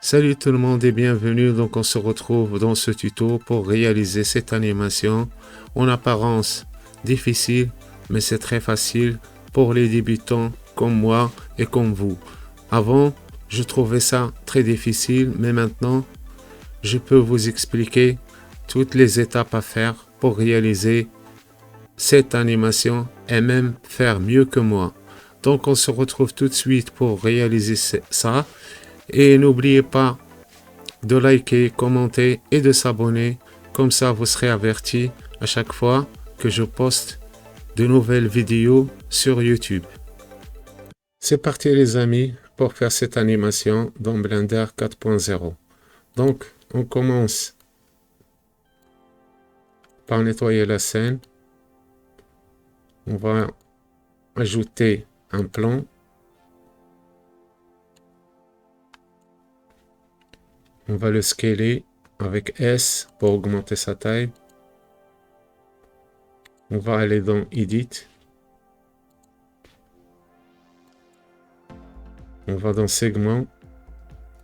Salut tout le monde et bienvenue. Donc on se retrouve dans ce tuto pour réaliser cette animation en apparence difficile, mais c'est très facile pour les débutants comme moi et comme vous. Avant, je trouvais ça très difficile, mais maintenant, je peux vous expliquer toutes les étapes à faire pour réaliser cette animation et même faire mieux que moi. Donc on se retrouve tout de suite pour réaliser ça. Et n'oubliez pas de liker, commenter et de s'abonner. Comme ça, vous serez averti à chaque fois que je poste de nouvelles vidéos sur YouTube. C'est parti les amis pour faire cette animation dans Blender 4.0. Donc, on commence par nettoyer la scène. On va ajouter un plan. On va le scaler avec S pour augmenter sa taille. On va aller dans Edit. On va dans Segment.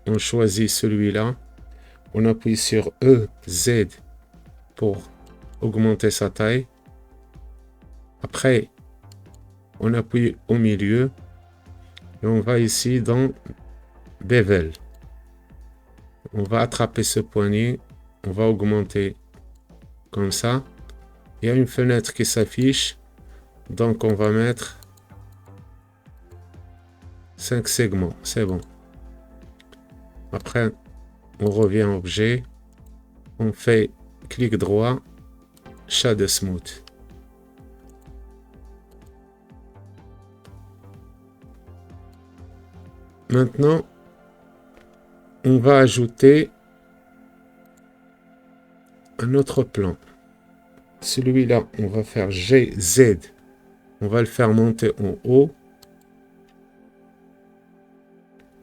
On choisit celui-là. On appuie sur E, Z pour augmenter sa taille. Après, on appuie au milieu. Et on va ici dans Bevel. On va attraper ce poignet. On va augmenter comme ça. Il y a une fenêtre qui s'affiche. Donc on va mettre 5 segments. C'est bon. Après, on revient à objet. On fait clic droit. Shadow Smooth. Maintenant, on va ajouter un autre plan. Celui-là, on va faire GZ. On va le faire monter en haut.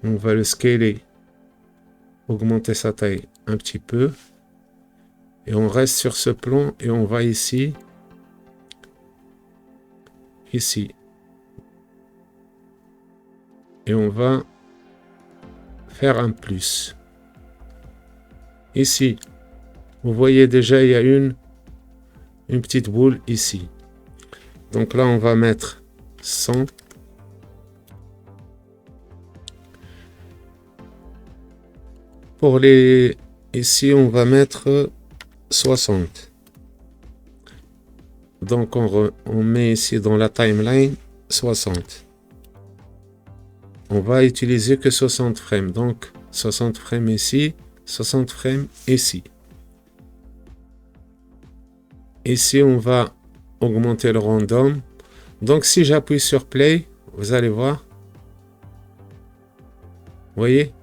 On va le scaler, augmenter sa taille un petit peu. Et on reste sur ce plan et on va ici. Et on va faire un plus. Ici, vous voyez déjà, il y a une petite boule ici. Donc là, on va mettre 100. Pour les... Ici, on va mettre 60. Donc, on met ici dans la timeline 60. On va utiliser que 60 frames. Donc, 60 frames ici, 60 frames ici. Ici, on va augmenter le random. Donc, si j'appuie sur Play, vous allez voir. Vous voyez,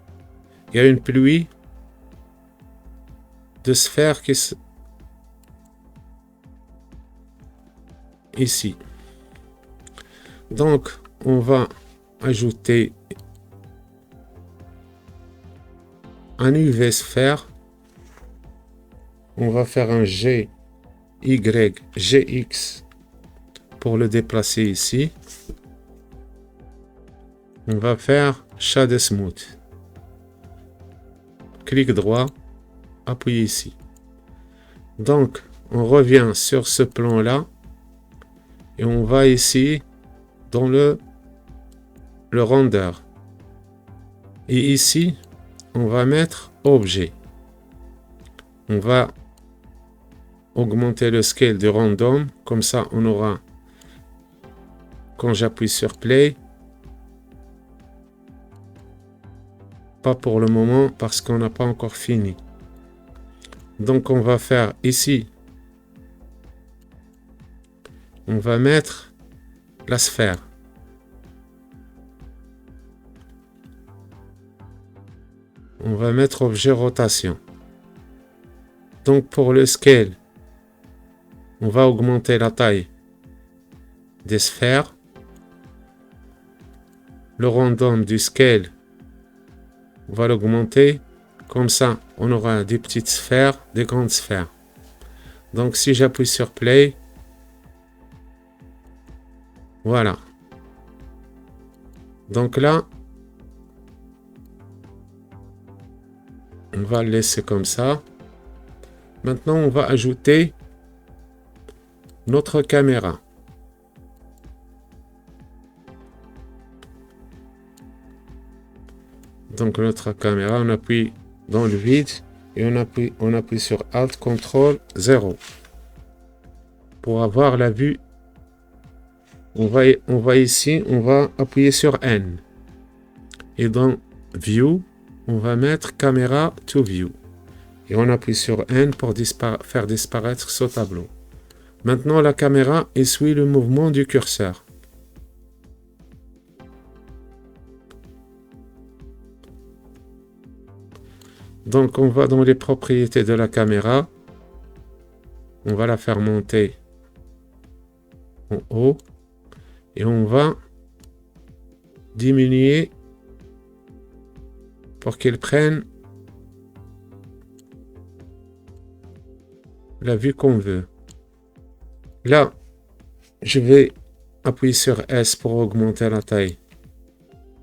il y a une pluie de sphères qui se... Ici. Donc, on va ajouter un UV sphère. On va faire un G, Y, GX pour le déplacer ici. On va faire Shadow Smooth. Clic droit, appuyez ici. Donc, on revient sur ce plan-là et on va ici dans le render. Et ici, on va mettre objet. On va augmenter le scale du random. Comme ça, on aura, quand j'appuie sur play, pas pour le moment parce qu'on n'a pas encore fini. Donc, on va faire ici, on va mettre la sphère. On va mettre objet rotation. Donc pour le scale, on va augmenter la taille des sphères. Le random du scale, on va l'augmenter. Comme ça, on aura des petites sphères, des grandes sphères. Donc si j'appuie sur play, voilà. Donc là, On va le laisser comme ça. Maintenant, on va ajouter notre caméra. Donc notre caméra, on appuie dans le vide et on appuie sur Alt Ctrl 0 pour avoir la vue. On va ici, on va appuyer sur N et dans View, on va mettre Caméra to View et on appuie sur N pour faire disparaître ce tableau. Maintenant, la caméra suit le mouvement du curseur. Donc, on va dans les propriétés de la caméra. On va la faire monter en haut. Et on va diminuer pour qu'elle prenne la vue qu'on veut. Là, je vais appuyer sur S pour augmenter la taille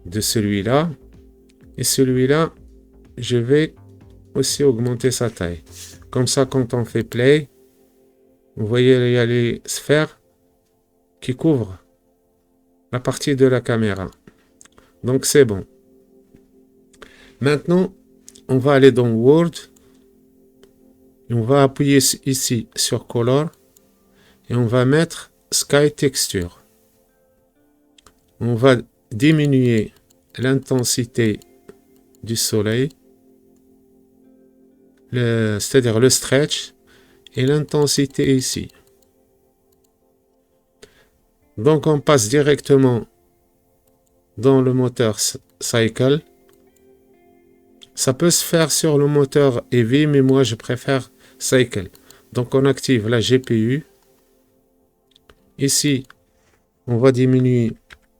de celui-là. Et celui-là, je vais aussi augmenter sa taille. Comme ça, quand on fait play, vous voyez, il y a les sphères qui couvrent la partie de la caméra. Donc, c'est bon. Maintenant, on va aller dans Word. Et on va appuyer ici sur Color. Et on va mettre Sky Texture. On va diminuer l'intensité du soleil. C'est-à-dire le stretch et l'intensité ici. Donc on passe directement dans le moteur Cycle. Ça peut se faire sur le moteur Heavy, mais moi je préfère Cycle. Donc on active la GPU. Ici, on va diminuer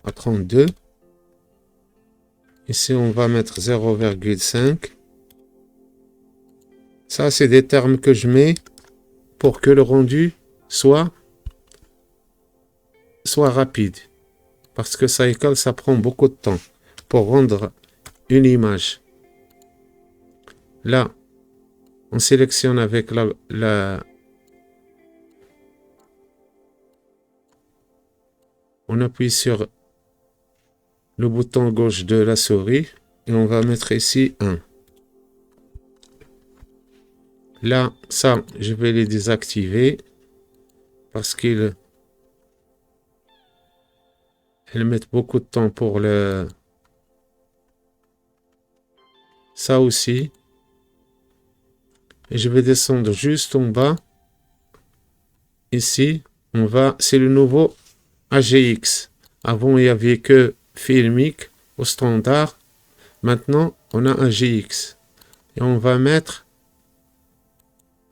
à 32. Ici, on va mettre 0,5. Ça, c'est des termes que je mets pour que le rendu soit rapide. Parce que Cycle, ça prend beaucoup de temps pour rendre une image. Là, on sélectionne avec on appuie sur le bouton gauche de la souris et on va mettre ici 1. Là, ça, je vais les désactiver parce qu'ils mettent beaucoup de temps pour ça aussi. Et je vais descendre juste en bas. Ici, c'est le nouveau AGX. Avant, il n'y avait que Filmic au standard. Maintenant, on a AGX. Et on va mettre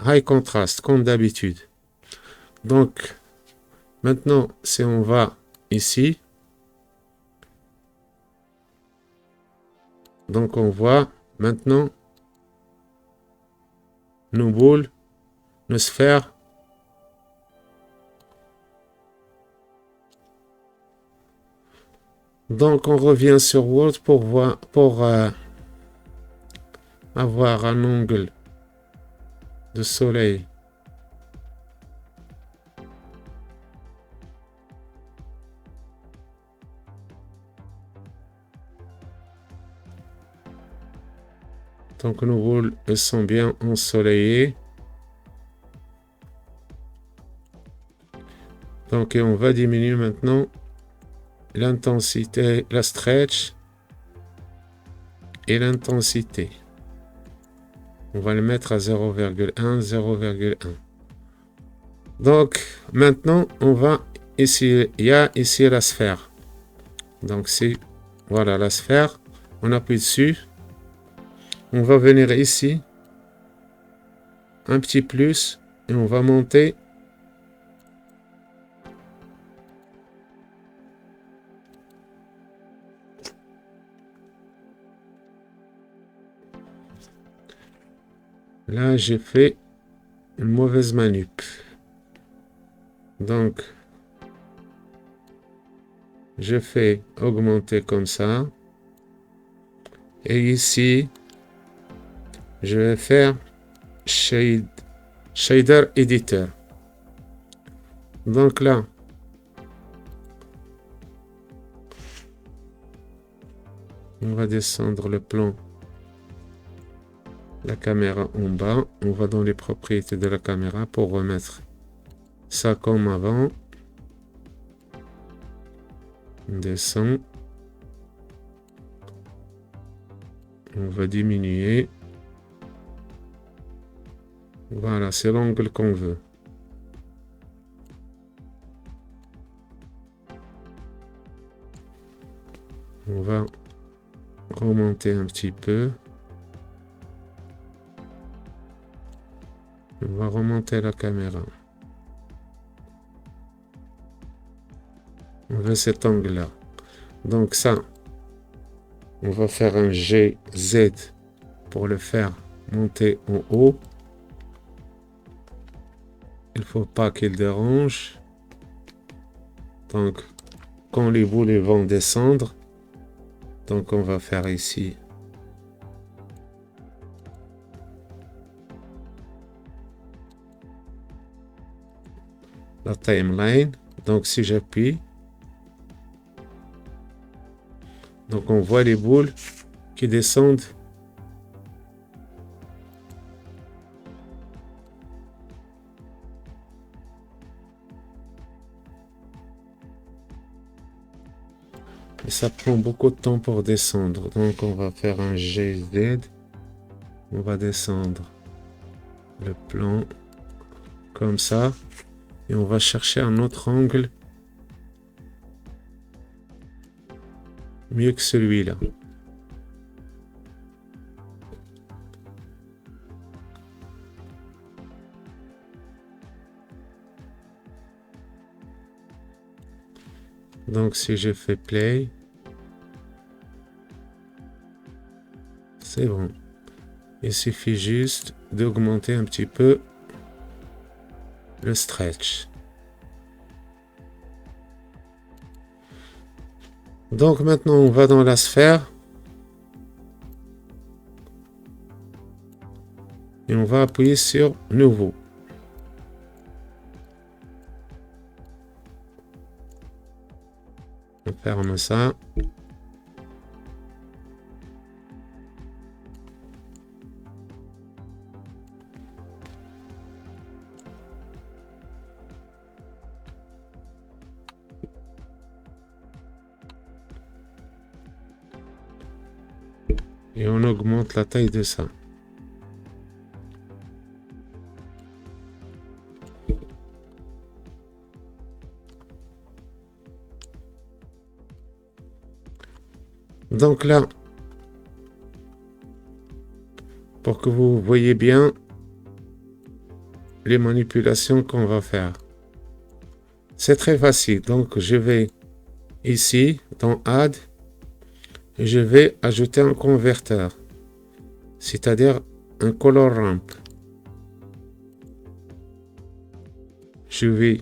High Contrast, comme d'habitude. Donc, maintenant, si on va ici, donc on voit maintenant nos boules, nos sphères. Donc on revient sur Word pour avoir un angle de soleil. Donc nos boules sont bien ensoleillées. Donc on va diminuer maintenant l'intensité, la stretch et l'intensité. On va le mettre à 0,1, 0,1. Donc maintenant on va ici, il y a ici la sphère. Donc voilà la sphère. On appuie dessus. On va venir ici, un petit plus, et on va monter. Là, j'ai fait une mauvaise manip. Donc, je fais augmenter comme ça. Et ici, Je vais faire Shader Editor. Donc là, on va descendre le plan, la caméra en bas. On va dans les propriétés de la caméra pour remettre ça comme avant. On descend. On va diminuer. Voilà, c'est l'angle qu'on veut. On va remonter un petit peu. On va remonter la caméra. On veut cet angle-là. Donc ça, on va faire un GZ pour le faire monter en haut. Il ne faut pas qu'il dérange. Donc, quand les boulets vont descendre, donc on va faire ici la timeline. Donc si j'appuie, donc on voit les boules qui descendent. Et ça prend beaucoup de temps pour descendre. Donc on va faire un GZ. On va descendre le plan comme ça. Et on va chercher un autre angle mieux que celui-là. Donc si je fais play, c'est bon. Il suffit juste d'augmenter un petit peu le stretch. Donc maintenant on va dans la sphère et on va appuyer sur nouveau. On ferme ça. Et on augmente la taille de ça. Donc là, pour que vous voyez bien les manipulations qu'on va faire. C'est très facile. Donc je vais ici dans Add et je vais ajouter un converteur, c'est-à-dire un color ramp. Je vais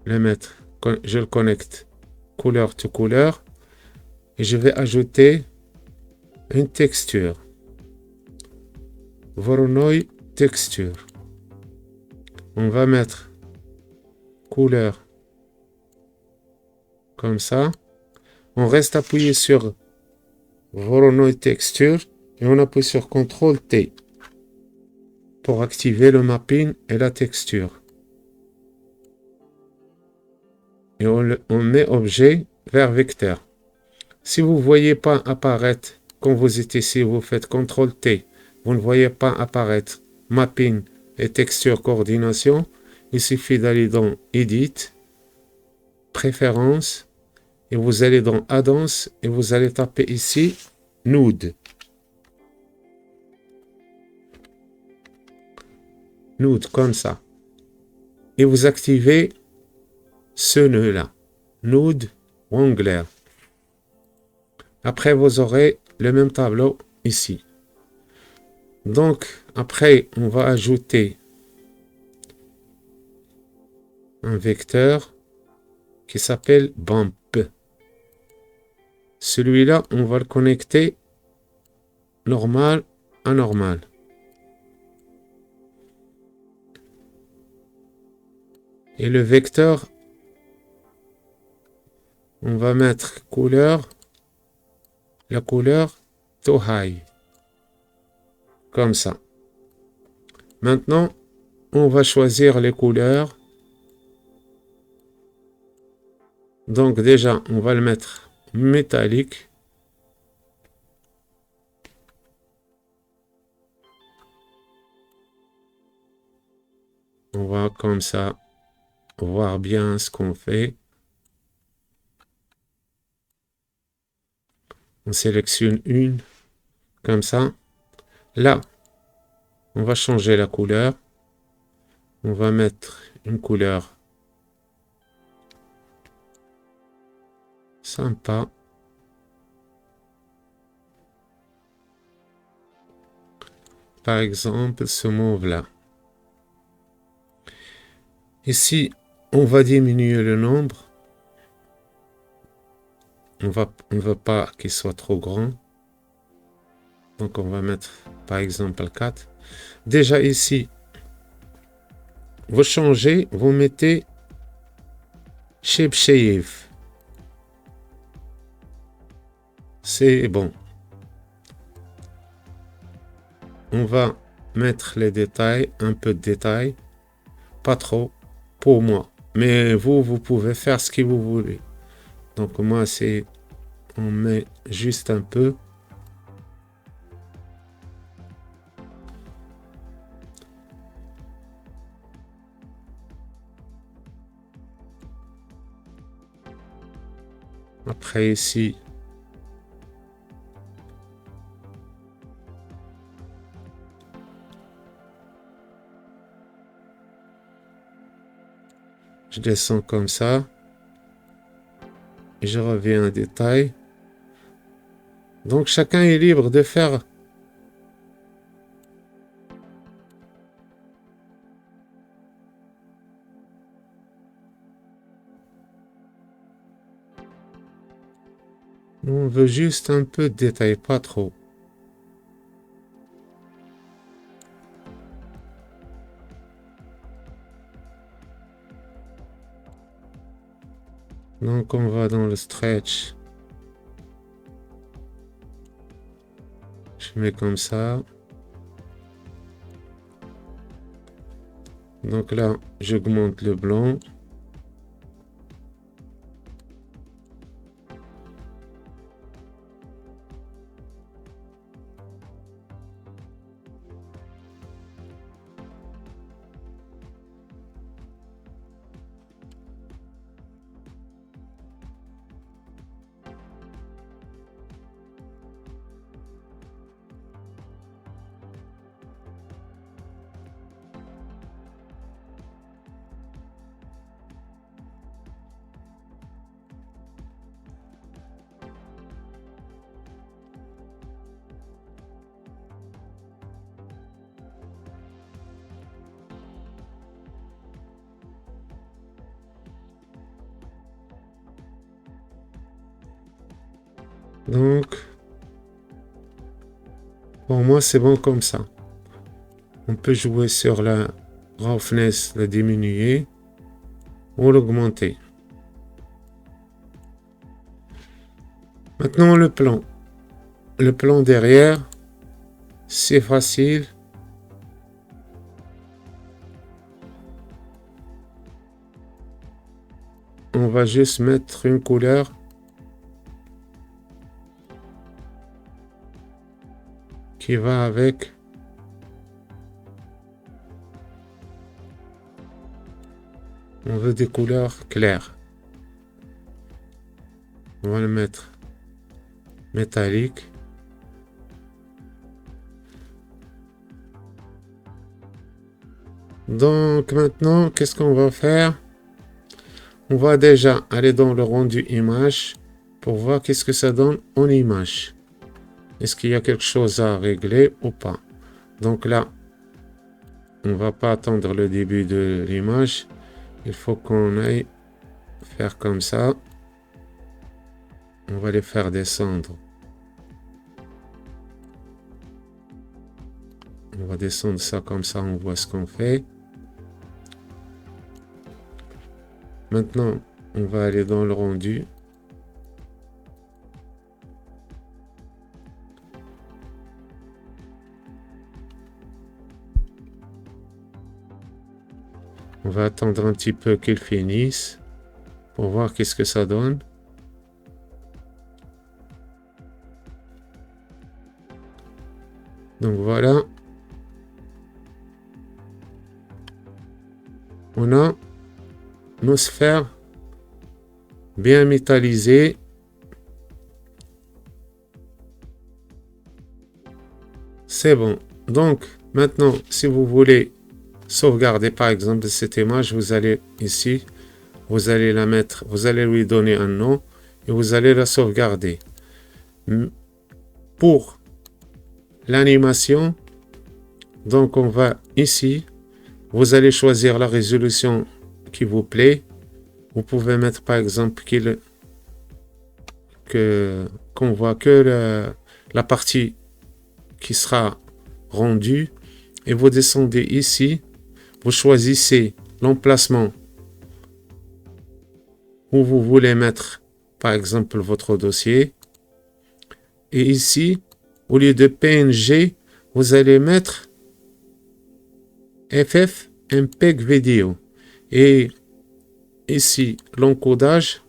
le mettre, je le connecte couleur to couleur et je vais ajouter une texture. Voronoi texture. On va mettre couleur comme ça. On reste appuyé sur Voronoi texture et on appuie sur CTRL T pour activer le mapping et la texture. Et on met objet vers vecteur. Si vous ne voyez pas apparaître, quand vous êtes ici, vous faites CTRL T, vous ne voyez pas apparaître mapping et texture coordination, il suffit d'aller dans Edit, Préférences, et vous allez dans Add-ons et vous allez taper ici Node. Node comme ça. Et vous activez ce nœud-là. Node Wrangler. Après, vous aurez le même tableau ici. Donc, après, on va ajouter un vecteur qui s'appelle Bump. Celui-là, on va le connecter normal à normal. Et le vecteur, on va mettre couleur, la couleur to high. Comme ça. Maintenant, on va choisir les couleurs. Donc déjà, on va le mettre métallique. On va comme ça voir bien ce qu'on fait. On sélectionne une, comme ça. Là, on va changer la couleur. On va mettre une couleur sympa. Par exemple, ce mauve-là. Ici, on va diminuer le nombre. On ne veut pas qu'il soit trop grand. Donc, on va mettre, par exemple, 4. Déjà ici, vous changez, vous mettez Shape Shave. C'est bon. On va mettre les détails, un peu de détails. Pas trop, pour moi. Mais vous pouvez faire ce que vous voulez. Donc moi, on met juste un peu. Après ici, je descends comme ça. Et je reviens en détail. Donc chacun est libre de faire. On veut juste un peu de détail, pas trop. Donc on va dans le stretch. Je mets comme ça. Donc là, j'augmente le blanc. Donc, pour moi, c'est bon comme ça. On peut jouer sur la roughness, la diminuer ou l'augmenter. Maintenant, le plan. Le plan derrière, c'est facile. On va juste mettre une couleur qui va avec. On veut des couleurs claires. On va le mettre métallique. Donc maintenant, qu'est-ce qu'on va faire? On va déjà aller dans le rendu image pour voir qu'est-ce que ça donne en image. Est-ce qu'il y a quelque chose à régler ou pas? Donc là, on va pas attendre le début de l'image. Il faut qu'on aille faire comme ça. On va les faire descendre. On va descendre ça comme ça, on voit ce qu'on fait. Maintenant, on va aller dans le rendu. On va attendre un petit peu qu'il finisse pour voir qu'est-ce que ça donne. Donc voilà. On a nos sphères bien métallisées. C'est bon. Donc maintenant, si vous voulez sauvegarder par exemple cette image, vous allez ici, vous allez la mettre, vous allez lui donner un nom et vous allez la sauvegarder. Pour l'animation, donc on va ici, vous allez choisir la résolution qui vous plaît. Vous pouvez mettre par exemple qu'on voit que la partie qui sera rendue et vous descendez ici, vous choisissez l'emplacement où vous voulez mettre par exemple votre dossier et ici au lieu de PNG vous allez mettre FFmpeg vidéo et ici l'encodage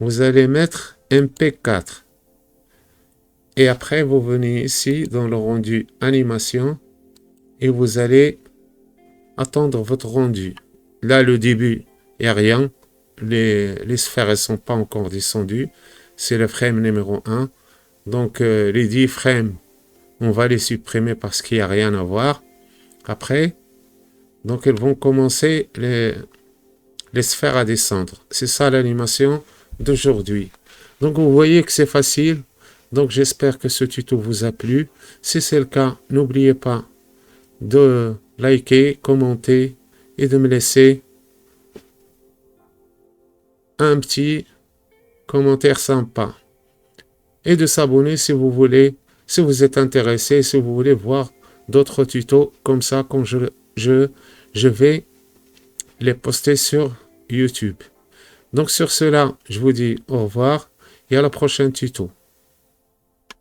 vous allez mettre MP4 et après vous venez ici dans le rendu animation et vous allez attendre votre rendu. Là le début il n'y a rien, les sphères ne sont pas encore descendues, c'est le frame numéro 1 donc les 10 frames on va les supprimer parce qu'il n'y a rien à voir après. Donc elles vont commencer les sphères à descendre. C'est ça l'animation d'aujourd'hui. Donc vous voyez que c'est facile. Donc j'espère que ce tuto vous a plu. Si c'est le cas, n'oubliez pas de liker, commenter et de me laisser un petit commentaire sympa. Et de s'abonner si vous voulez, si vous êtes intéressé, si vous voulez voir d'autres tutos comme ça quand je vais les poster sur YouTube. Donc sur cela, je vous dis au revoir et à la prochaine tuto.